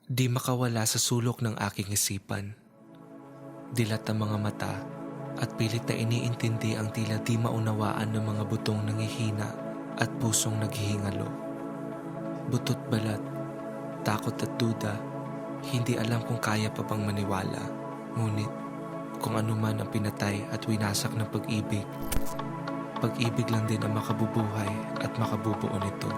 Di makawala sa sulok ng aking isipan. Dilat ang mga mata at pilit na iniintindi ang tila di maunawaan ng mga butong nangihina at pusong naghihingalo. Butot balat, takot at duda, hindi alam kung kaya pa bang maniwala. Ngunit kung ano man ang pinatay at winasak ng pag-ibig, pag-ibig lang din ang makabubuhay at makabubuo nito.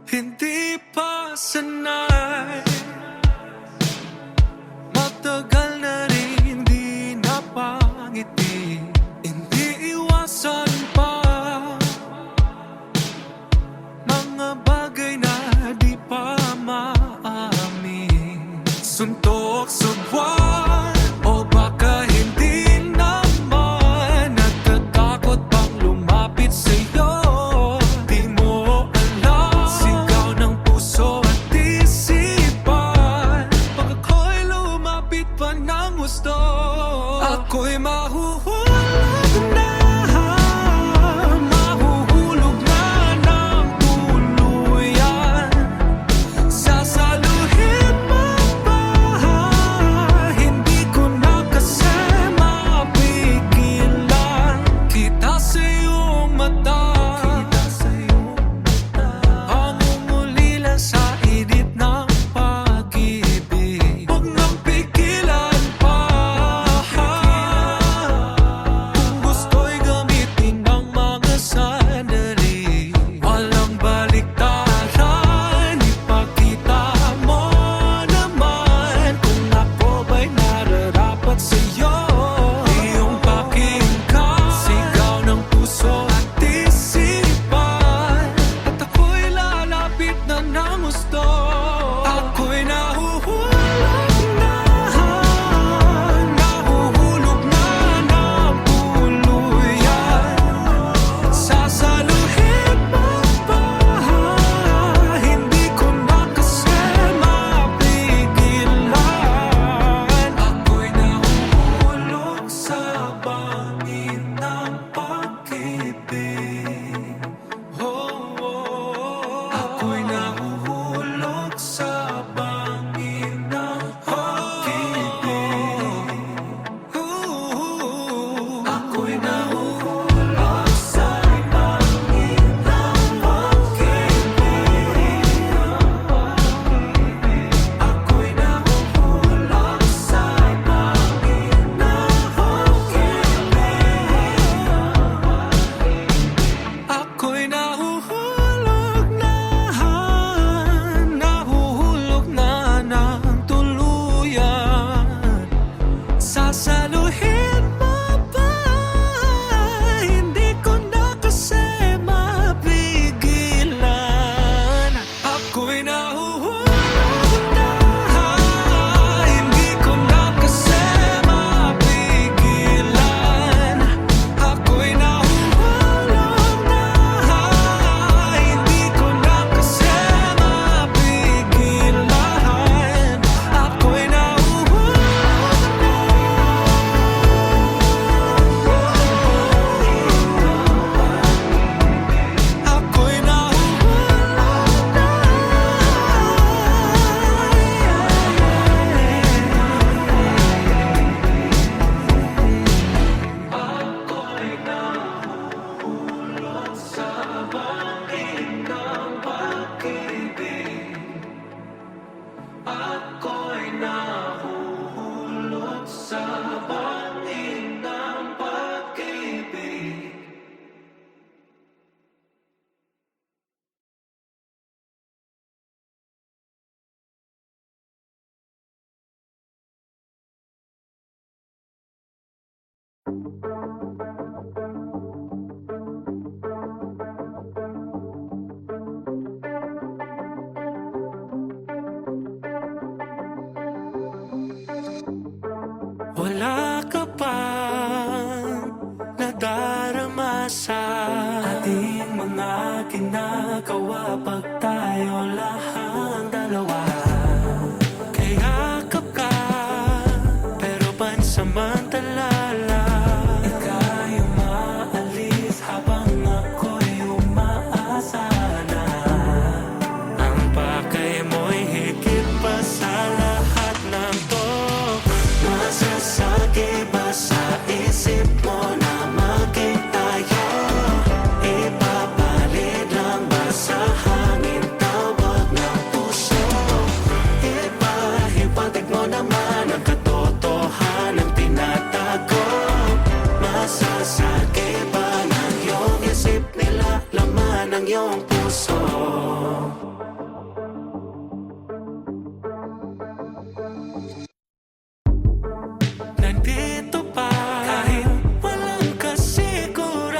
Hindi pa sanay, matagal na rin di napangiti. Hindi iwasan pa mga bagay na di pa maamin. Suntok sa buwan o baka hindi naman, natatakot bang lumapit sa'yo? Di mo alam, sigaw ng puso at isipan. Pag ako'y lumapit pa ng gusto, ako'y mahuhulog na. Mahuhulog na ng tuluyan. Sasaluhin mo pa, hindi ko na kasi mapigilan. Kita sa iyong mata, ang umulila sa init ng pag-ibig. Huwag nang pigilan pa, kung gusto'y gamitin ang mga sandali. Walang baliktaran, ipakita mo naman kung ako ba'y nararapat sa'yo. Iyong pakinggan, sigaw ng puso at isipan. At ako'y lalapit na ng gusto, ako'y nahuhulog na. Nahuhulog na ng tuluyan. Sasaluhin mo pa, hindi ko na kasi mapigilan. Ako'y nahuhulog sa bangin ng pag-ibig. Ako'y nahuhulog sa bangin ng pag-ibig. Ako'y nahuhulog sa bangin ng pag-ibig. Ako'y nahuhulog sa bangin ng pag-ibig. Ako'y nahuhulog na ng tuluyan. Sasaluhin mo pa, hindi ko na kasi mapigilan. Ako'y nahuhulog na, hindi ko na kasi mapigilan. Ako'y nahuhulog na, hindi ko na kasi mapigilan. Ako'y nahuhulog na. Ako'y nahuhulog na. Ako'y nahuhulog sa bangin ng pag-ibig. Ako'y nahuhulog sa bangin ng pag-ibig. Wala ka pang nadarama sa ating mga ginagawa pag tayo lahang dalawa. Kayakap ka, pero pansamantala lang. Ika'y umaalis habang ako'y umaasa na. iyong puso. Nandito pa kahit walang kasiguraduhan.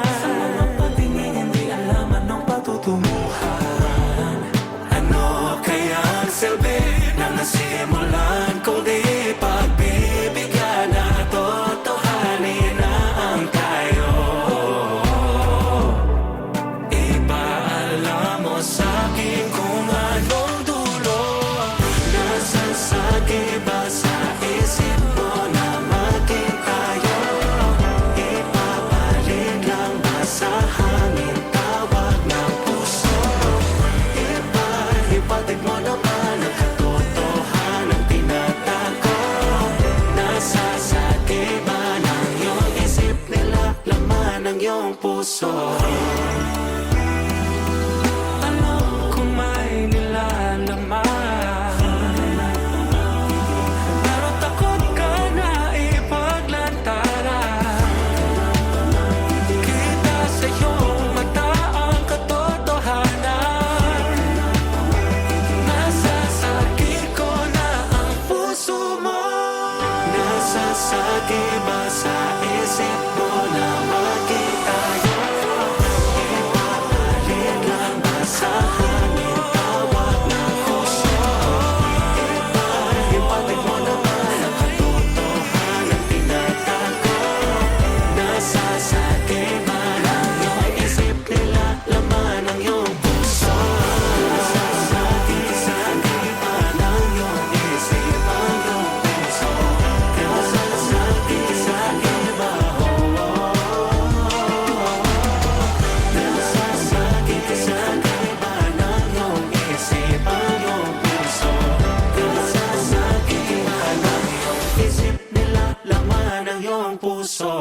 Sa mga patingin hindi alam anong patutunguhan. Ano kaya ang silbi ng nasimulan kundi pagbibigyan na totohanin na ang tayo. Ipaalam mo sa'kin kung anong dulo. Nasasagi ba sa isip mo na maging tayo? Ipapalit lang ba sa hangin tawag ng puso? Ipahiwatig mo naman ang katotohanang tinatago. Nasasagi ba ng iyong isip nila laman ng iyong puso? Alam kong may nilalaman, pero takot ka na ipaglantaran. Kita sa iyong mata ang katotohanan. Nasasagi ko na ang puso mo. Nasasagi ba sa isip mo na maging tayo? Ipapalit lang ba sa hangin tawag ng puso? Ipahiwatig mo naman ang katotohanang tinatago. Nasasagi ba ng iyong isip nila laman ng iyong puso? Nasasagi ba ng iyong isip ang iyong puso? Nasasagi ba? Nasasagi ba ng iyong isip ang iyong puso? Nasasagi ba ng iyong isip nila laman ng iyong puso?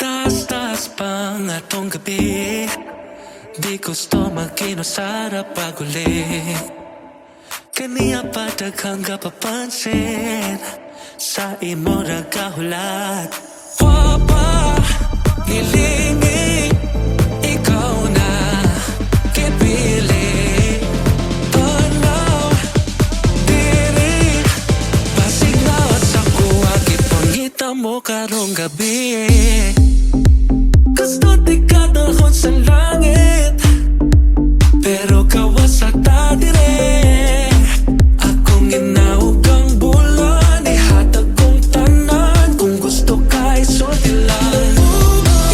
Taas-taas pang atong gabi, di gusto magkinusarap pag-uli. Kaniya pa daghang kapapansin sa imo ra kahulat. Wa pa ngilingi, ikaw na kipili. Tanaw, diri, pasignaw sa kuwa, kipangita mo karong gabi. Gusto di ka dalhon sa langit, pero kawas sa tadire. Akong inaog ang bulan, ihatag kong tanan. Kung gusto ka isulti lang,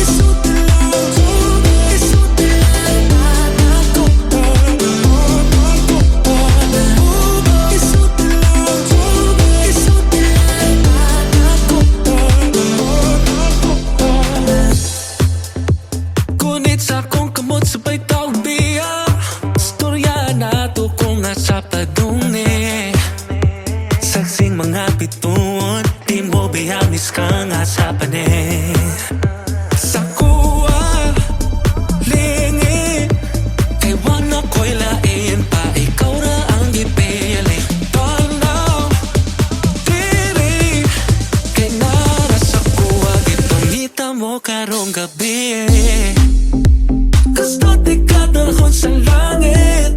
isulti lang, isulti lang. Ako isulti lang, isulti lang. Ako kunit sa akong kamot sabay taong biya. Storya na to kung asa padungni. Saksing mga bituon, di mo biyamis kang asa pa ni. Sa kuwa, lingi, kay wala ko'y lain pa. Ikaw na ang ipili. Tanaw, diri, kay nara sa kuwa, gipangita mo karong gabi. Gusto di ka dalhon sa langit,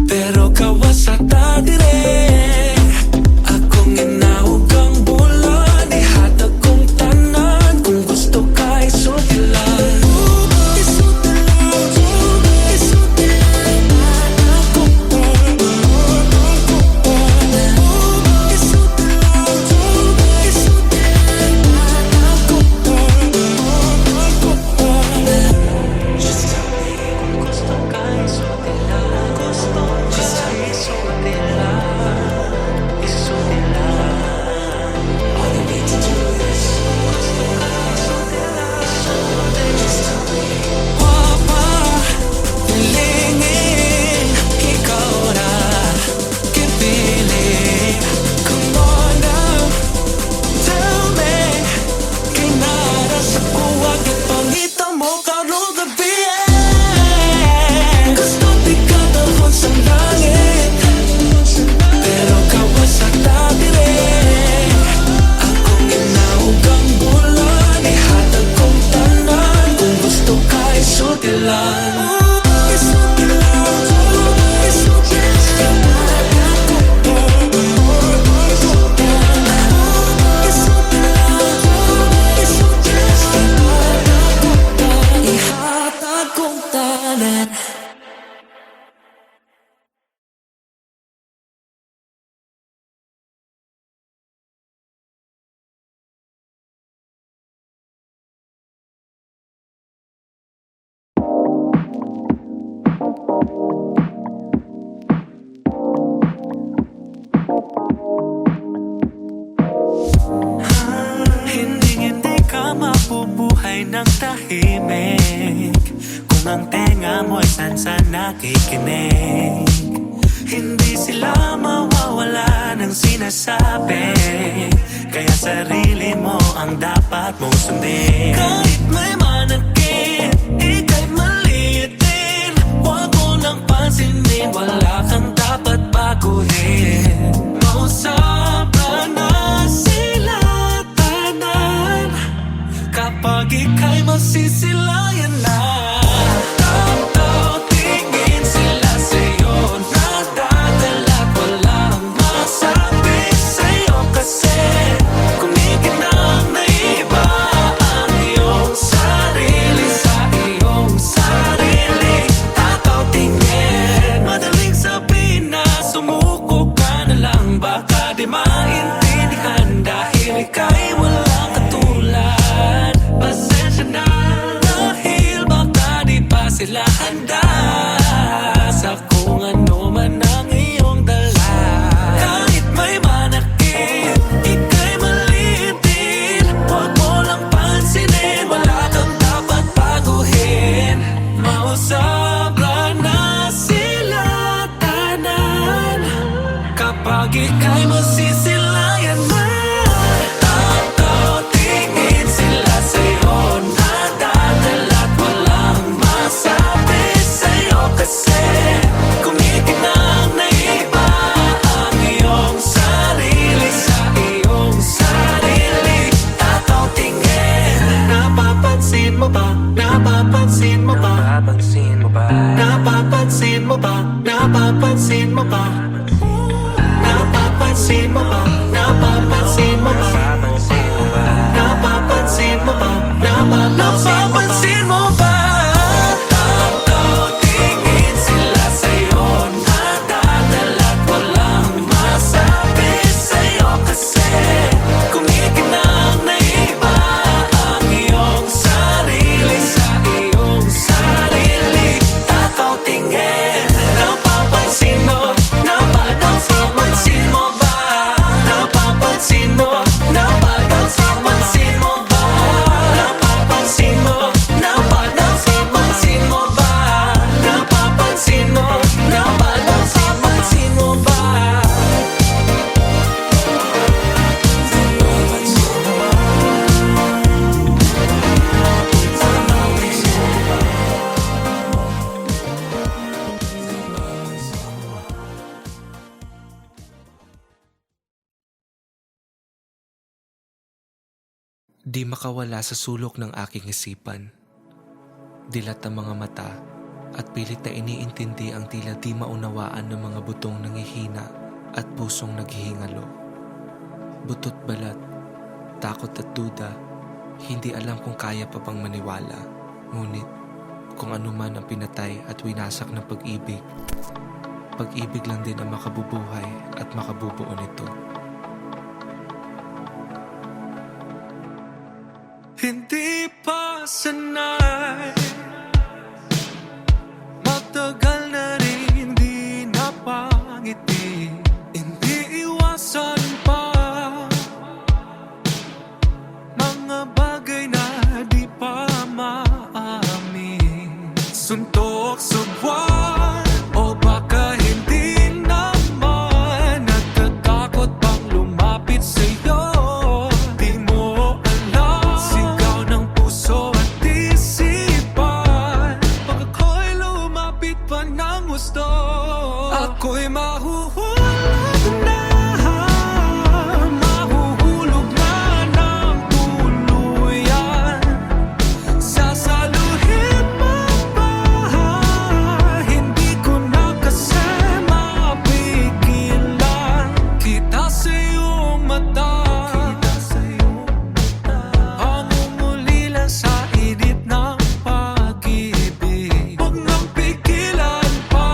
pero kawas sa tadire. Akong inaog ang bulan, ihatag kong tanan. Magbigay ng tahimik kung ang tenga mo'y sansan nakikinig. Hindi sila mawawala ng sinasabi, kaya sarili mo ang dapat mong sundin. Kahit may manakit, ika'y maliit din, huwag mo nang pansinin, wala kang dapat baguhin. Mausapra na sila tanan kapag ika'y masisilayan na. Tataw tingin sila sa'yo, nadadala't walang masabi sa'yo. Kasi kumikinang na iba ang iyong sarili sa iyong sarili. Tataw tingin, madaling sabihin na sumuko ka na lang, baka di maintindihan dahil ika'y walang katulad. Pasensya na dahil baka di pa sila handa sa kung ano man ang iyong dala. Kahit may manakit, ika'y maliit din, huwag mo lang pansinin, wala kang dapat baguhin. Mausapra na sila tanan kapag ika'y masisilayan na. Tataw tingin sila sa'yo, nadadala't walang masabi sa'yo. Kasi kumikinang na iba ang iyong sarili sa iyong sarili. Tataw tingin, napapansin mo ba? Napapansin mo ba? Napapansin mo ba? Napapansin mo ba? Napapansin mo ba? Napapansin mo ba? Napapansin mo ba? Napapansin mo ba? Napapansin mo ba? Tataw tingin sila sa'yo, nadadala't walang masabi sa'yo. Kasi kumikinang na iba ang iyong sarili sa iyong sarili. Tataw tingin, napapansin mo, napapansin mo ba? Napapansin mo, napapansin mo ba? Napapansin mo, napapansin mo ba? Napapansin mo, napapansin mo ba? Di makawala sa sulok ng aking isipan. Dilat ang mga mata at pilit na iniintindi ang tila di maunawaan ng mga butong nangihina at pusong naghihingalo. Butot balat, takot at duda, hindi alam kung kaya pa bang maniwala. Ngunit kung ano man ang pinatay at winasak ng pag-ibig, pag-ibig lang din ang makabubuhay at makabubuo nito. Hindi pa sanay, matagal na rin di napangiti. Hindi iwasan pa mga bagay na di pa maamin. Suntok sa buwan o baka hindi naman, natatakot bang lumapit sa'yo. Di mo alam, sigaw ng puso at isipan. Pag ako'y lumapit pa ng gusto, ako'y mahuhulog na. Mahuhulog na ng tuluyan. Sasaluhin mo ba? Hindi ko na kasi mapigilan. Kita sa iyong mata, ang umulilan sa init ng pag-ibig. Huwag nang pigilan pa.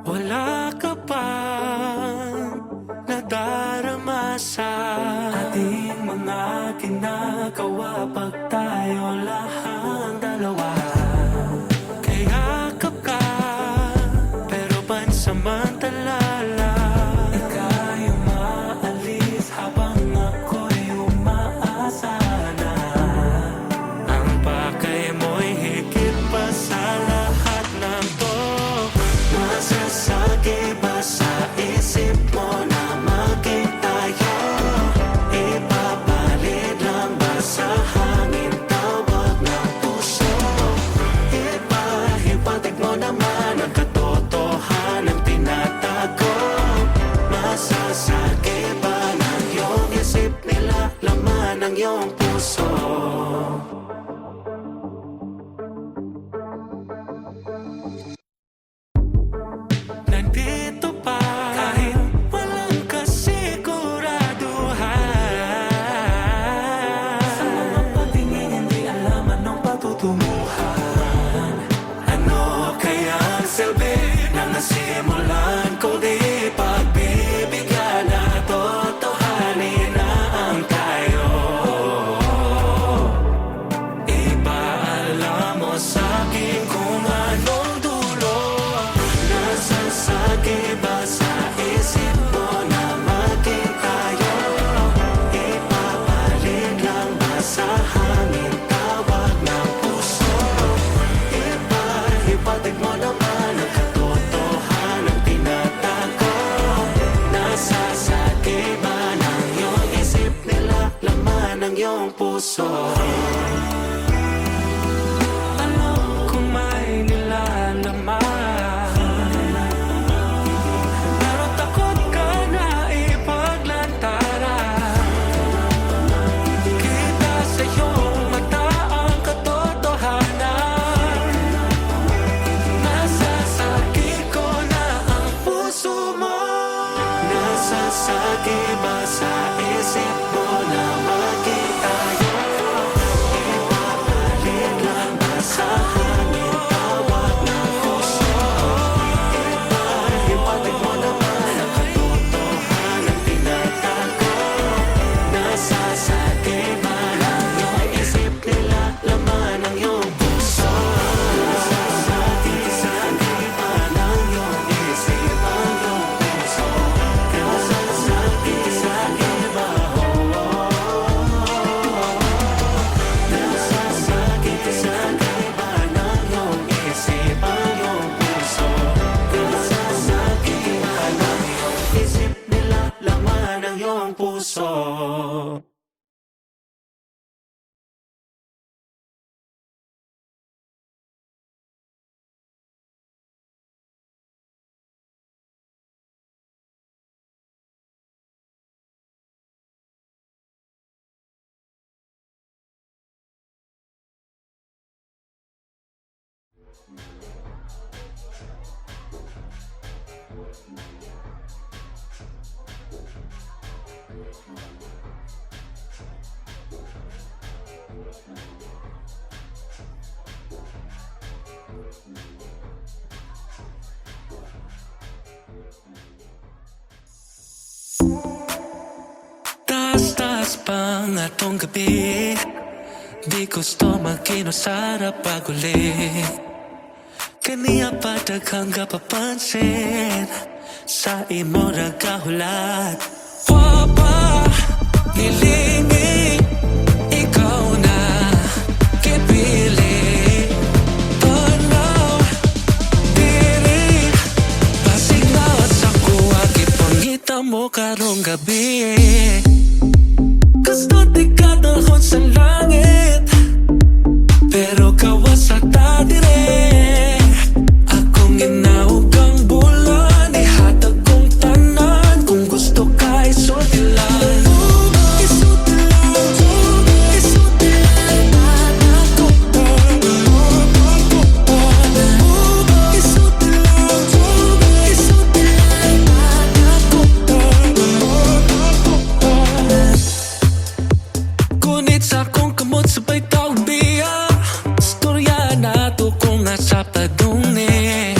Wala ka bang nadarama sa ating mga ginagawa pag tayo lahang dalawa? Kayakap ka, pero pansamantala lang. Ika'y umaalis habang ako'y umaasa na. Ang pakay mo'y higit pa sa lahat ng to. Masasagi ba sa isip mo na maging tayo? Ipapalit lang ba sa hangin tawag ng puso? Ipahipatig mo naman ang katotohanan tinatago. Masasagi ba ng iyong isip nila laman ng iyong puso? Nandito pa kahit walang kasiguraduhan. Sa mga patingin hindi alam anong patutunguhan. Ano kaya ang silbi na nasimulan ko di pagbibigyan na totohanin na ang tayo? Ipaalam mo sa'kin kung anong dulo. Nasasagi ba sa isip mo na maging tayo? Ipapalit lang ba sa hangin tawag ng puso? Ipahipatig mo naman ang katotohanan tinatago. Nasasagi ba ng iyong isip nila laman ng iyong puso? Alam kong may nilalaman, pero takot ka na ipaglantaran. Kita sa iyong mata ang katotohanan. Nasasagi ko na ang puso mo. Nasasagi ba sa isip mo na maging tayo? Ipapalit lang ba sa hangin tawag ng puso? Ipahipatig mo naman ang katotohanan tinatago. Nasasagi ba ng iyong isip nila laman ng iyong puso? Nasasagi ba ng iyong isip ang iyong puso? Nasasagi ba? Nasasagi ba ng iyong isip ang iyong puso? Nasasagi ba ng iyong isip nila laman ng iyong puso? Taas-taas pang atong gabi, di gusto magkinusarap pag-uli. Kaniya pa daghang kapapansin sa imo nagahulat. Papa, nilingig, ikaw na kipili. Tanaw, diri, basig nawat sa kuwa, kipangita mo karong gabi. Gusto di ka dalhon sa langit, pero kawas sa tadire. Akong inaog ang bulan, ihatag kong tanan. Kung gusto ka isulti lang, isulti lang. padungi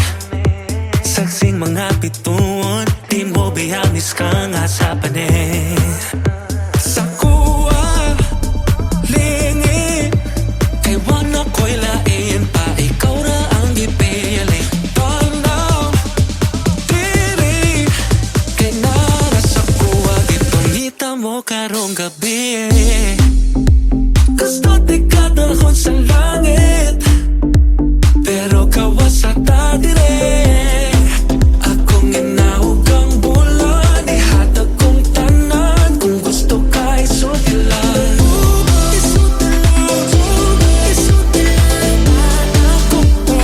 Saksing mga bituon Di mo biyanis ka nga sa panig Sa kuwa Lingi Kay wana ko'y lain pa Ikaw na ang ipili Tanaw Diri Kay nara sa kuwa Gipangita mo karong gabi Gusto di ka dalhon sa langit Pero kawas sa tadire Akong inahog ang bulan Ihatag kong tanan Kung gusto ka isuti lang Isuti lang Isuti lang Ako pa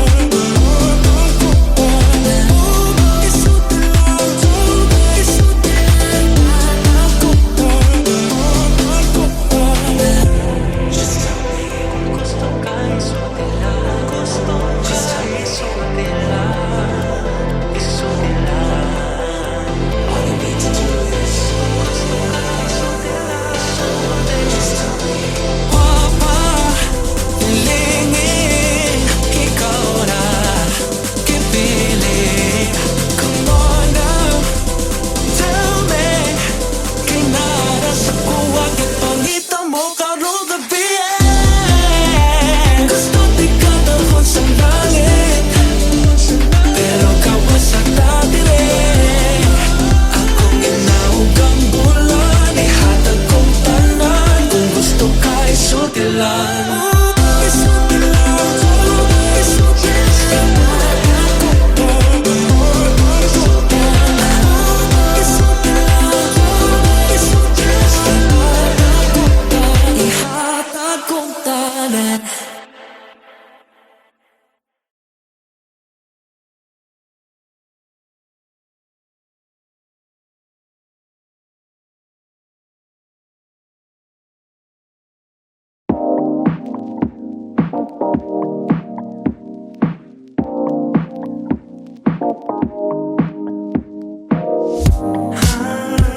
Isuti lang Isuti lang Ako pa Just tell me kung gusto ka isuti lang Gusto ka isuti lang Isuti lang All you need to do is Gusto ka isuti lang Just tell me Papa, lingin Ikaw na kipili Come on now Tell me Kay nara sa kuwag Ipangita mo karong gabi Gusto di ka dalhon sa langit Pero kawas sa tatire Akong inahog ang bulan Ihatag kong tanan Kung gusto ka isuti lang Isuti lang Isuti lang Ako pa Isuti lang Isuti lang Isuti lang Ako pa Ihatag kong tanan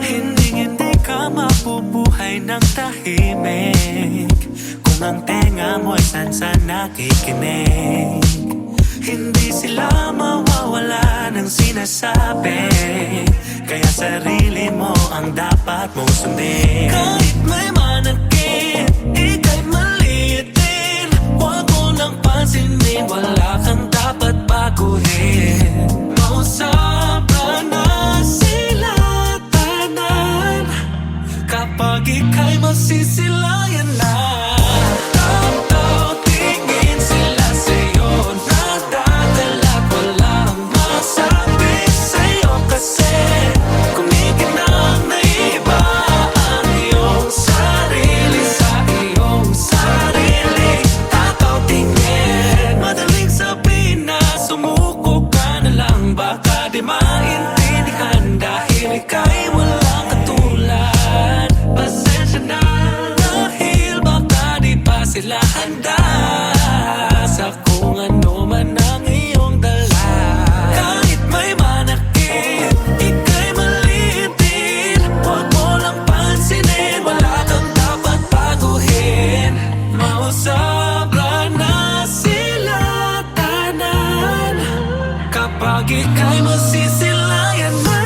Hindi ka mabubuhay ng tahimik Kung ang tenga mo'y sansa nakikinig Hindi sila mawawala ng sinasabi Kaya sarili mo ang dapat mong sundin Kahit may manakit, ika'y maliit din Huwag mo nang pansinin, wala kang dapat baguhin Mausapra na sila tanan Kapag ika'y masisilayan na Tataw tingin sila sa'yo Nadadala't walang masabi sa'yo Kasi kumikinang na iba ang iyong sarili Sa iyong sarili Tataw tingin Madaling sabihin na sumuko ka na lang Baka di maintindihan dahil ika'y walang katulad Pasensya na dahil baka di pa sila handa Sa kung ano man ang iyong dala Kahit may manakit, ika'y maliit din Huwag mo lang pansinin, wala kang dapat baguhin Mausapra na sila tanan Kapag ika'y masisilayan na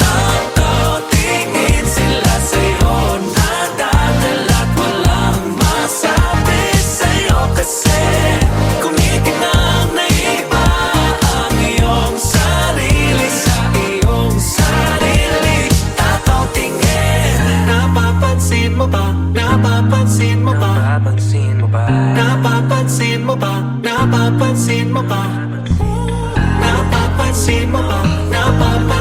Tataw tingin sila sa'yo Nadadala't walang masabi sa'yo Kasi kumikinang na iba ang iyong sarili Sa iyong sarili Tataw tingin Napapansin mo ba? Napapansin mo ba? Napapansin mo ba? Napapansin mo ba? Napapansin mo ba? Napapansin mo ba? Napapansin